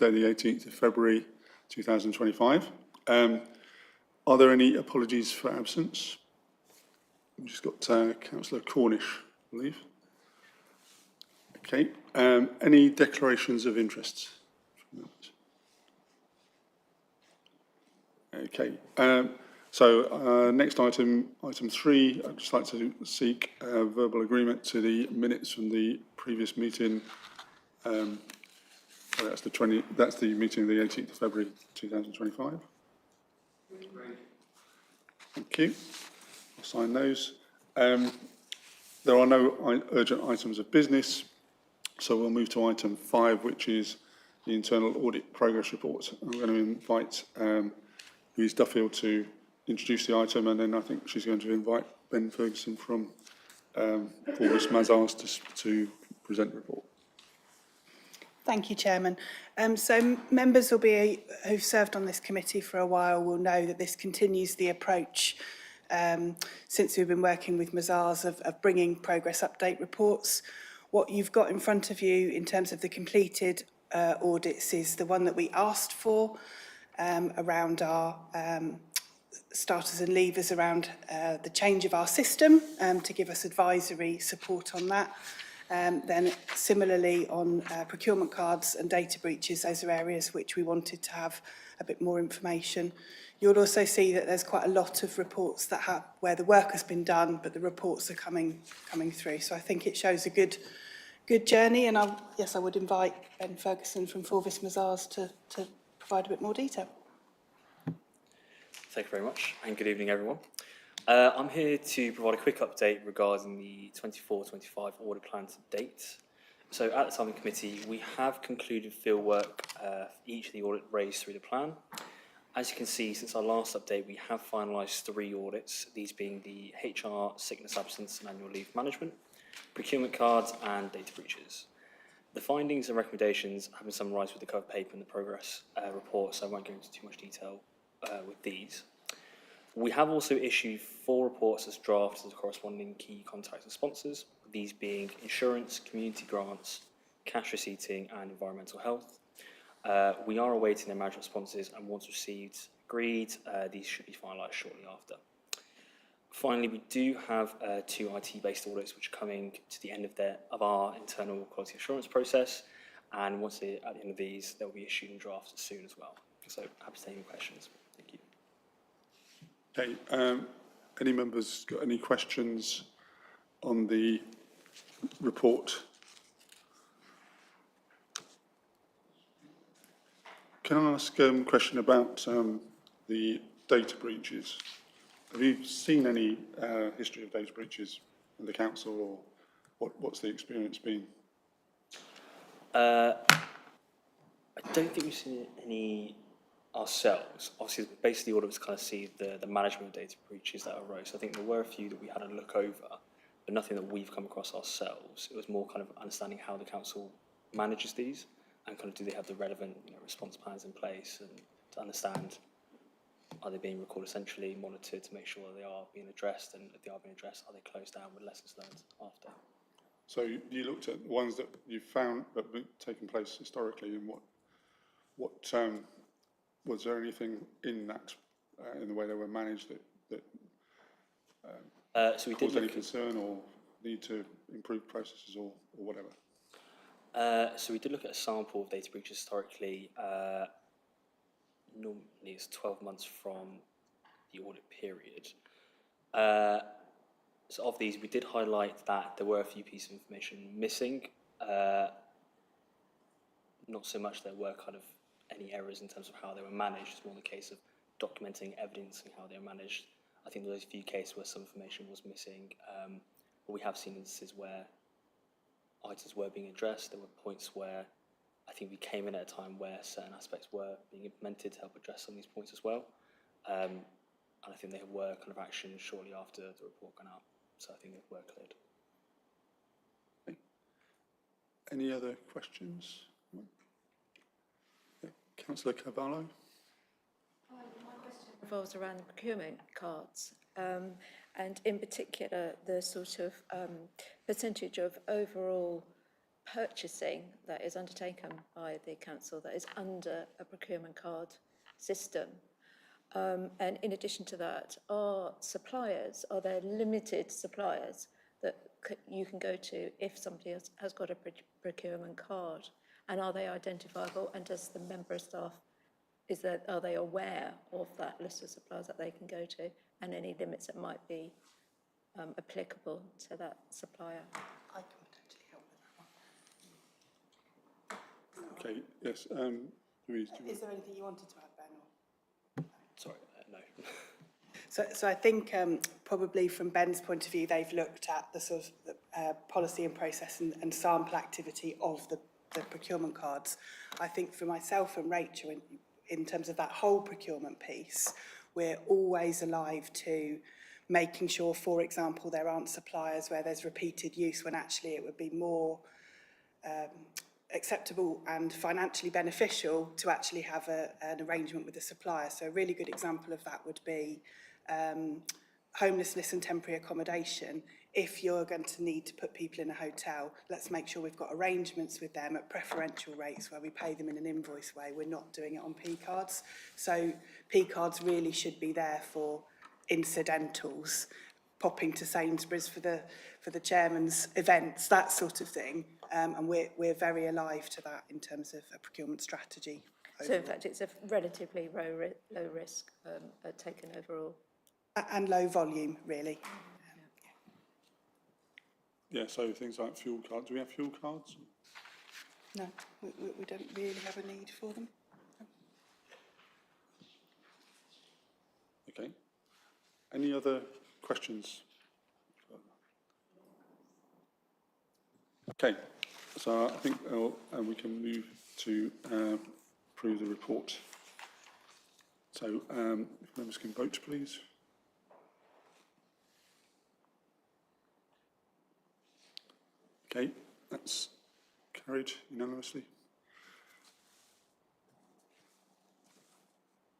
Thursday the 18th of February 2025. Are there any apologies for absence? We've just got Councillor Cornish, I believe. Okay. Any declarations of interest? Okay. Next item 3, I'd just like to seek verbal agreement to the minutes from the previous meeting. That's the meeting of the 18th of February 2025. Thank you. I'll sign those. There are no urgent items of business, so we'll move to item 5, which is the internal audit progress report. I'm going to invite Louise Duffield to introduce the item, and then I think she's going to invite Ben Ferguson from Forbes Mazars to present the report. Thank you, Chairman. So members who've served on this committee for a while will know that this continues the approach since we've been working with Mazars of bringing progress update reports. What you've got in front of you in terms of the completed audits is the one that we asked for around our starters and levers around the change of our system to give us advisory support on that. Then similarly on procurement cards and data breaches, those are areas which we wanted to have a bit more information. You'll also see that there's quite a lot of reports that have where the work has been done, but the reports are coming through. So I think it shows a good journey, and I would invite Ben Ferguson from Forbes Mazars to provide a bit more detail. Thank you very much, and good evening, everyone. I'm here to provide a quick update regarding the 24-25 audit plan to date. So at the time of committee, we have concluded field work for each of the audit raised through the plan. As you can see, since our last update, we have finalised 3 audits, these being the HR, sickness absence and annual leave management, procurement cards and data breaches. The findings and recommendations have been summarised with the cover paper in the progress report, so I won't go into too much detail with these. We have also issued 4 reports as drafts as corresponding key contacts and sponsors, these being insurance, community grants, cash receipting and environmental health. We are awaiting their management responses, and once received, agreed, these should be finalised shortly after. Finally, we do have 2 IT-based audits which are coming to the end of our internal quality assurance process, and once they're at the end of these, they'll be issued in drafts soon as well. So happy to take any questions. Thank you. Okay, any members got any questions on the report? Can I ask a question about the data breaches? Have you seen any history of data breaches in the council, or what's the experience been? I don't think we've seen any ourselves. Obviously, basically, the audit was kind of see the management of data breaches that arose. So I think there were a few that we had a look over, but nothing that we've come across ourselves. It was more kind of understanding how the council manages these, and kind of do they have the relevant response plans in place, and to understand are they being recorded essentially, monitored to make sure they are being addressed, and if they are being addressed, are they closed down with lessons learned after? So you looked at the ones that you found that have taken place historically, and what was there anything in that, in the way they were managed that so we caused did any concern or need to improve processes or whatever? So we did look at a sample of data breaches historically. Normally it's 12 months from the audit period. So of these, we did highlight that there were a few pieces of information missing. Not so much there were kind of any errors in terms of how they were managed. It's more the case of documenting evidence and how they were managed. I think there was a few cases where some information was missing, but we have seen instances where items were being addressed. There were points where I think we came in at a time where certain aspects were being implemented to help address some of these points as well. And I think they were kind of actioned shortly after the report went out. So I think they were cleared. Okay. Any other questions? Yeah. Councillor Carvalho. My question revolves around the procurement cards, and in particular the sort of percentage of overall purchasing that is undertaken by the council that is under a procurement card system? And in addition to that, are there limited suppliers that you can go to if somebody has got a procurement card? And are they identifiable? And does the member of staff, are they aware of that list of suppliers that they can go to and any limits that might be applicable to that supplier? I can potentially help with that one. Okay, yes, Louise, do you Is there anything you wanted to add, Ben? Or? Sorry, no. So I think probably from Ben's point of view, they've looked at the sort of policy and process and sample activity of the procurement cards. I think for myself and Rachel, in terms of that whole procurement piece, we're always alive to making sure, for example, there aren't suppliers where there's repeated use when actually it would be more acceptable and financially beneficial to actually have an arrangement with the supplier. So a really good example of that would be homelessness and temporary accommodation. If you're going to need to put people in a hotel, let's make sure we've got arrangements with them at preferential rates where we pay them in an invoice way. We're not doing it on P cards. So P cards really should be there for incidentals, popping to Sainsbury's for the chairman's events, that sort of thing. And we're very alive to that in terms of a procurement strategy. So in fact, it's a relatively low risk taken overall. And low volume, really. Yeah, so things like fuel cards. Do we have fuel cards? No, we don't really have a need for them. Okay. Any other questions? Okay, so I think we can move to approve the report. So if members can vote, please. Okay, that's carried unanimously.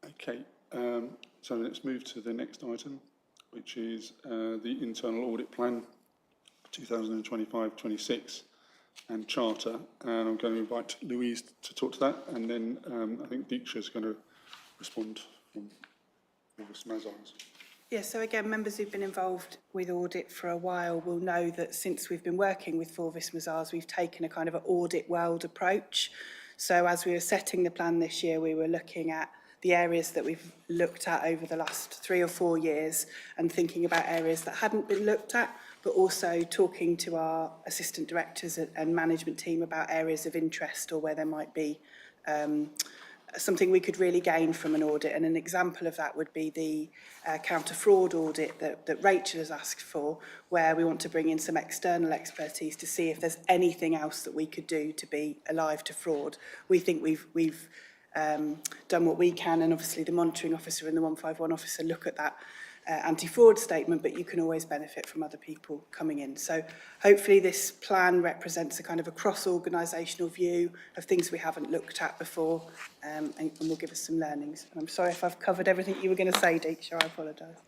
Okay, so let's move to the next item, which is the internal audit plan 2025-26 and charter. And I'm going to invite Louise to talk to that, and then I think Deeksha is going to respond from August Mazars. Yeah, so again, members who've been involved with audit for a while will know that since we've been working with Forvis Mazars, we've taken a kind of an audit world approach. So as we were setting the plan this year, we were looking at the areas that we've looked at over the last 3 or 4 years and thinking about areas that hadn't been looked at, but also talking to our assistant directors and management team about areas of interest or where there might be something we could really gain from an audit. And an example of that would be the counter-fraud audit that Rachel has asked for, where we want to bring in some external expertise to see if there's anything else that we could do to be alive to fraud. We think we've done what we can, and obviously the monitoring officer and the 151 officer look at that anti-fraud statement, but you can always benefit from other people coming in. So hopefully this plan represents a kind of a cross-organisational view of things we haven't looked at before, and will give us some learnings. And I'm sorry if I've covered everything you were going to say, Deeksha, I apologise.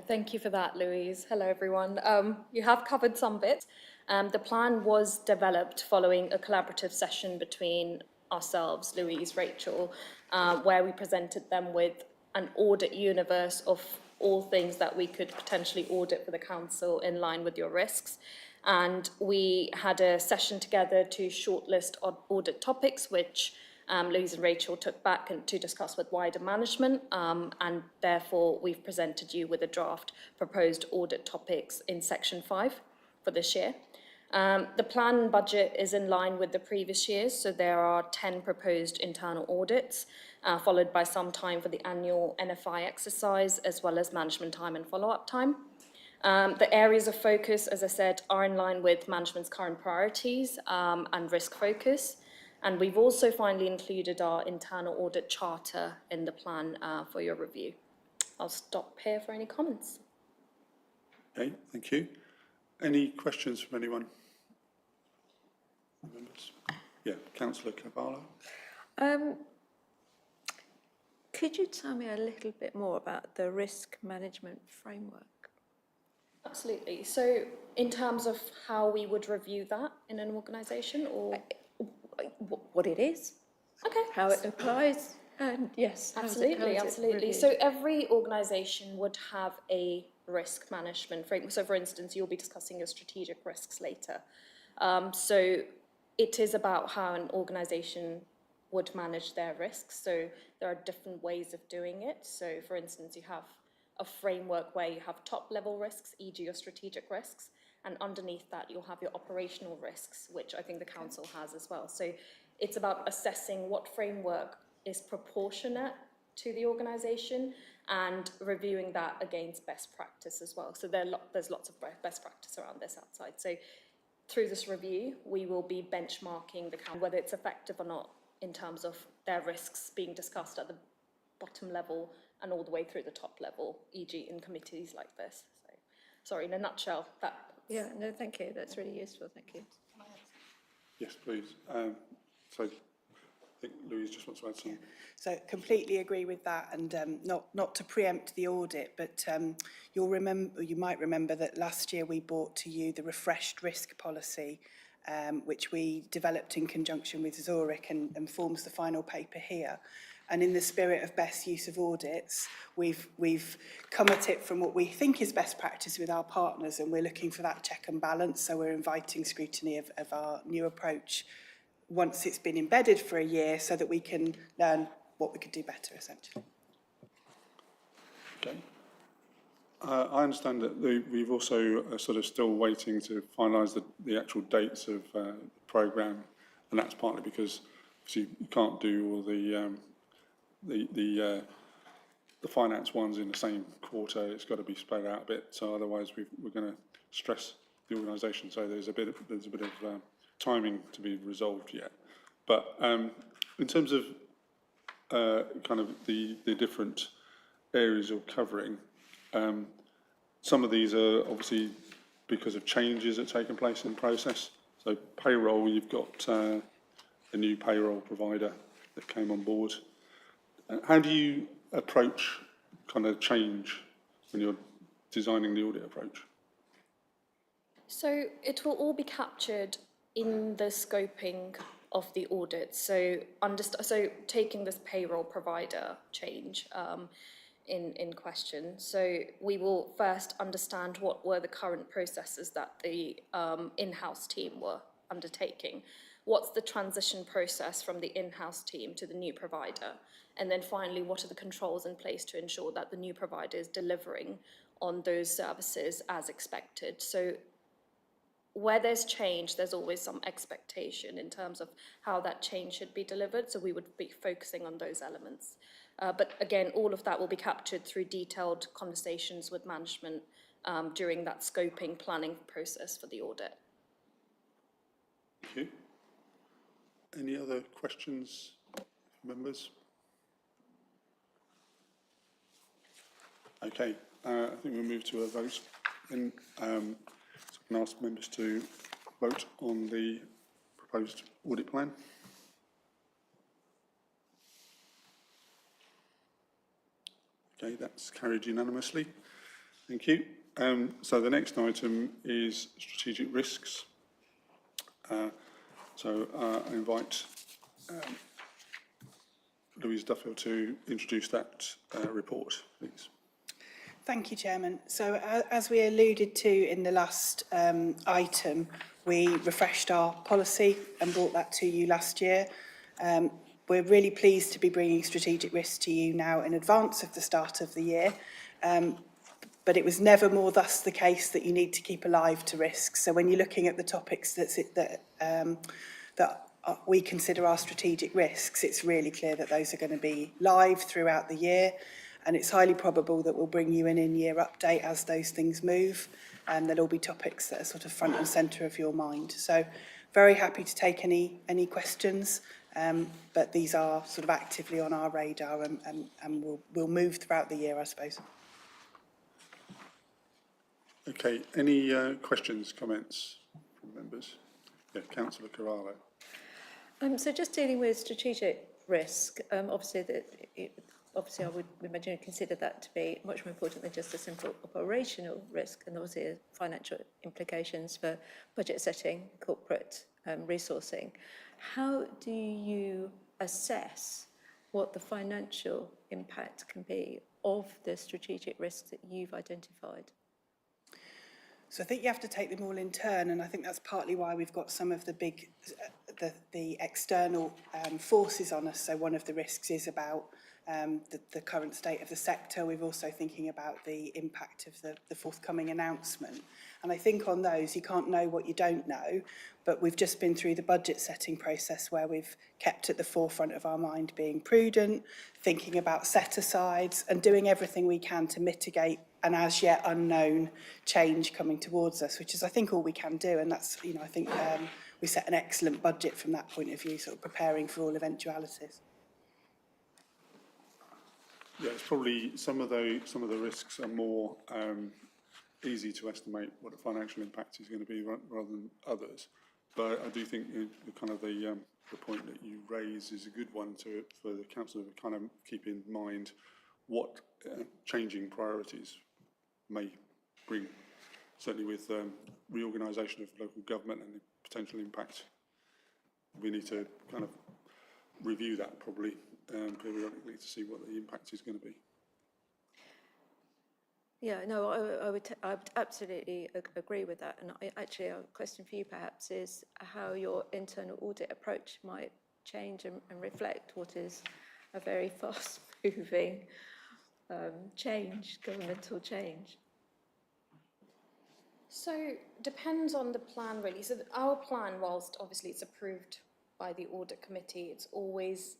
Thank you for that, Louise. Hello, everyone. You have covered some bits. The plan was developed following a collaborative session between ourselves, Louise, Rachel, where we presented them with an audit universe of all things that we could potentially audit for the council in line with your risks. And we had a session together to shortlist audit topics, which Louise and Rachel took back and to discuss with wider management, and therefore we've presented you with a draft proposed audit topics in section 5 for this year. The plan budget is in line with the previous years, so there are 10 proposed internal audits, followed by some time for the annual NFI exercise, as well as management time and follow-up time. The areas of focus, as I said, are in line with management's current priorities and risk focus. And we've also finally included our internal audit charter in the plan for your review. I'll stop here for any comments. Okay, thank you. Any questions from anyone? Members? Yeah, Councillor Cavallo. Could you tell me a little bit more about the risk management framework? Absolutely. So in terms of how we would review that in an organisation, or? What it is, Okay. how it applies, and yes, how is it Absolutely. reviewed? So every organisation would have a risk management framework. So for instance, you'll be discussing your strategic risks later. So it is about how an organisation would manage their risks. So there are different ways of doing it. So for instance, you have a framework where you have top level risks, e.g. your strategic risks, and underneath that you'll have your operational risks, which I think the council has as well. So it's about assessing what framework is proportionate to the organisation and reviewing that against best practice as well. So there's lots of best practice around this outside. So through this review, we will be benchmarking the council, whether it's effective or not in terms of their risks being discussed at the bottom level and all the way through the top level, e.g. in committees like this. So, sorry, in a nutshell, that. Yeah, no, thank you. That's really useful. Thank you. Yes, please. So I think Louise just wants to add something. So completely agree with that, and not to preempt the audit, but you might remember that last year we brought to you the refreshed risk policy, which we developed in conjunction with Zurich and forms the final paper here. And in the spirit of best use of audits, we've come at it from what we think is best practice with our partners, and we're looking for that check and balance. So we're inviting scrutiny of our new approach once it's been embedded for a year, so that we can learn what we could do better, essentially. Okay. I understand that we've also sort of still waiting to finalise the actual dates of the programme, and that's partly because obviously you can't do all the finance ones in the same quarter. It's got to be spread out a bit, so otherwise we're going to stress the organisation. So there's a bit of timing to be resolved yet. But in terms of kind of the different areas you're covering, some of these are obviously because of changes that have taken place in the process. So payroll, you've got a new payroll provider that came on board. How do you approach kind of change when you're designing the audit approach? So it will all be captured in the scoping of the audit. So taking this payroll provider change in question. So we will first understand what were the current processes that the in-house team were undertaking. What's the transition process from the in-house team to the new provider? And then finally, what are the controls in place to ensure that the new provider is delivering on those services as expected? So where there's change, there's always some expectation in terms of how that change should be delivered. So we would be focusing on those elements. But again, all of that will be captured through detailed conversations with management during that scoping planning process for the audit. Thank you. Any other questions, members? Okay, I think we'll move to a vote. And so I can ask members to vote on the proposed audit plan. Okay, that's carried unanimously. Thank you. So the next item is strategic risks. So I invite Louise Duffield to introduce that report, please. Thank you, Chairman. So as we alluded to in the last item, we refreshed our policy and brought that to you last year. We're really pleased to be bringing strategic risks to you now in advance of the start of the year. But it was never more thus the case that you need to keep alive to risks. So when you're looking at the topics that we consider our strategic risks, it's really clear that those are going to be live throughout the year. And it's highly probable that we'll bring you an in-year update as those things move, and there'll all be topics that are sort of front and centre of your mind. So very happy to take any questions, but these are sort of actively on our radar, and we'll move throughout the year, I suppose. Okay, any questions, comments from members? Yeah, Councillor Carvalho. So just dealing with strategic risk, obviously obviously I would imagine consider that to be much more important than just a simple operational risk, and obviously financial implications for budget setting, corporate resourcing. How do you assess what the financial impact can be of the strategic risks that you've identified? So I think you have to take them all in turn, and I think that's partly why we've got some of the big, the external forces on us. So one of the risks is about the current state of the sector. We're also thinking about the impact of the forthcoming announcement. And I think on those, you can't know what you don't know, but we've just been through the budget setting process where we've kept at the forefront of our mind being prudent, thinking about set-asides and doing everything we can to mitigate an as yet unknown change coming towards us, which is, I think, all we can do. And that's, you know, I think we set an excellent budget from that point of view, sort of preparing for all eventualities. Yeah, it's probably some of the risks are more easy to estimate what the financial impact is going to be rather than others. But I do think the point that you raise is a good one for the council to kind of keep in mind what changing priorities may bring, certainly with reorganisation of local government and the potential impact. We need to kind of review that probably periodically to see what the impact is going to be. Yeah, no, I would absolutely agree with that. And actually, a question for you perhaps is how your internal audit approach might change and reflect what is a very fast-moving governmental change. So depends on the plan really. So our plan, whilst obviously it's approved by the audit committee, it's always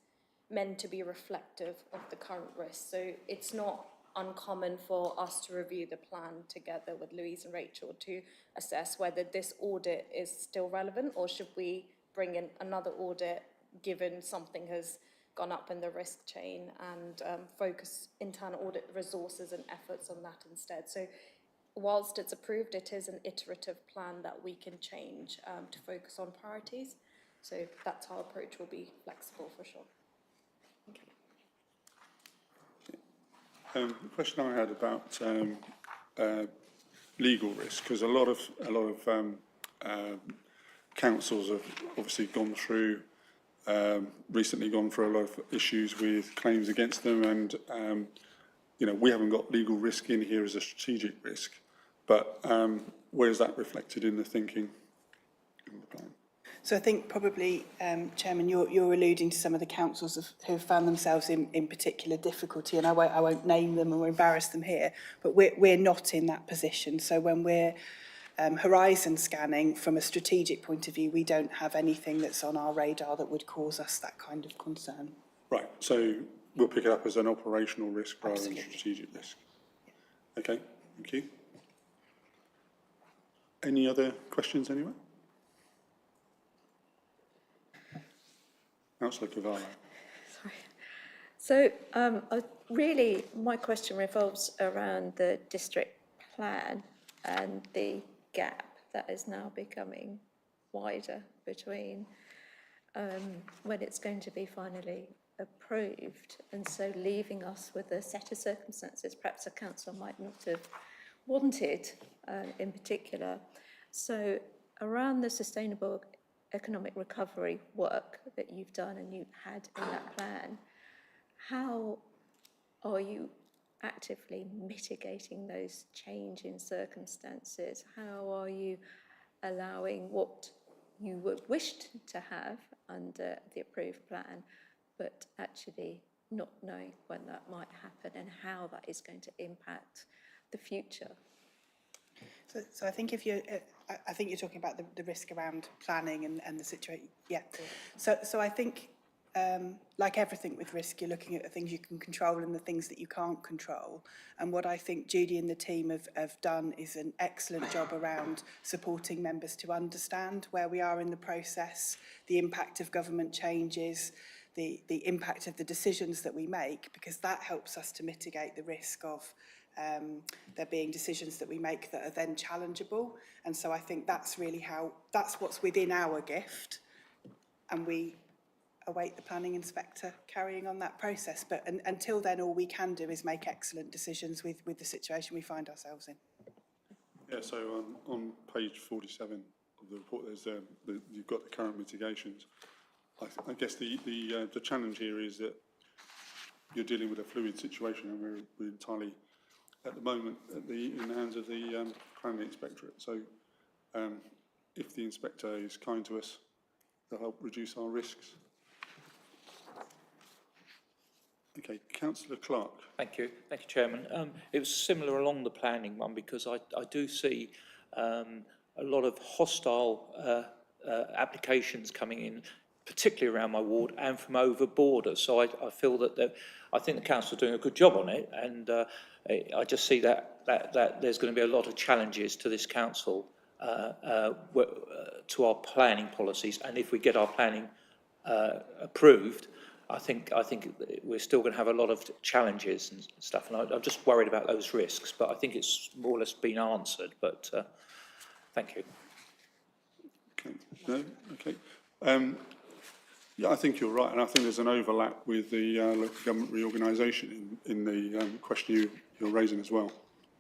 meant to be reflective of the current risk. So it's not uncommon for us to review the plan together with Louise and Rachel to assess whether this audit is still relevant or should we bring in another audit given something has gone up in the risk chain and focus internal audit resources and efforts on that instead. So whilst it's approved, it is an iterative plan that we can change to focus on priorities. So that's our approach will be flexible for sure. Okay. The question I had about legal risk, because a lot of councils have obviously recently gone through a lot of issues with claims against them, and you know, we haven't got legal risk in here as a strategic risk, but where is that reflected in the thinking in the plan? So I think probably, Chairman, you're alluding to some of the councils who have found themselves in particular difficulty, and I won't name them or embarrass them here, but we're not in that position. So when we're horizon scanning from a strategic point of view, we don't have anything that's on our radar that would cause us that kind of concern. Right, so we'll pick it up as an operational risk rather Absolutely. than strategic risk. Okay, thank you. Any other questions, anyone? Councillor Cavallo. Sorry. So really my question revolves around the district plan and the gap that is now becoming wider between when it's going to be finally approved, and so leaving us with a set of circumstances perhaps a council might not have wanted in particular. So around the sustainable economic recovery work that you've done and you had in that plan, how are you actively mitigating those change in circumstances? How are you allowing what you would wished to have under the approved plan, but actually not knowing when that might happen and how that is going to impact the future? So I think I think you're talking about the risk around planning and the situation. Yeah. So I think like everything with risk, you're looking at the things you can control and the things that you can't control. And what I think Judy and the team have done is an excellent job around supporting members to understand where we are in the process, the impact of government changes, the impact of the decisions that we make, because that helps us to mitigate the risk of there being decisions that we make that are then challengeable. And so I think that's really that's what's within our gift, and we await the planning inspector carrying on that process. But until then, all we can do is make excellent decisions with the situation we find ourselves in. Yeah, so on page 47 of the report, there's you've got the current mitigations. I guess the challenge here is that you're dealing with a fluid situation, and we're entirely at the moment in the hands of the planning inspectorate. So if the inspector is kind to us, they'll help reduce our risks. Okay, Councillor Clark. Thank you, Chairman. It was similar along the planning one, because I do see a lot of hostile applications coming in, particularly around my ward and from over borders. So I feel that I think the council are doing a good job on it, and I just see that there's going to be a lot of challenges to this council to our planning policies, and if we get our planning approved, I think we're still going to have a lot of challenges and stuff, and I'm just worried about those risks. But I think it's more or less been answered. But thank you. Okay. No. Okay. Yeah, I think you're right, and I think there's an overlap with the local government reorganisation in the question you're raising as well,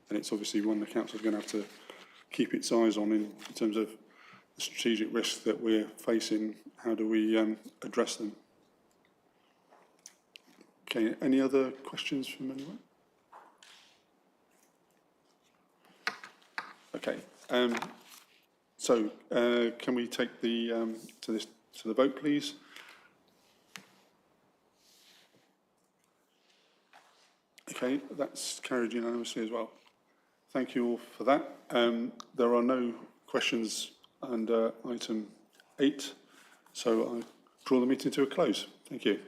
and it's obviously one the council's going to have to keep its eyes on in terms of the strategic risks that we're facing. How do we address them? Okay, any other questions from anyone? Okay, so can we take the to the vote, please? Okay, that's carried unanimously as well. Thank you all for that. There are no questions under item 8, so I draw the meeting to a close. Thank you.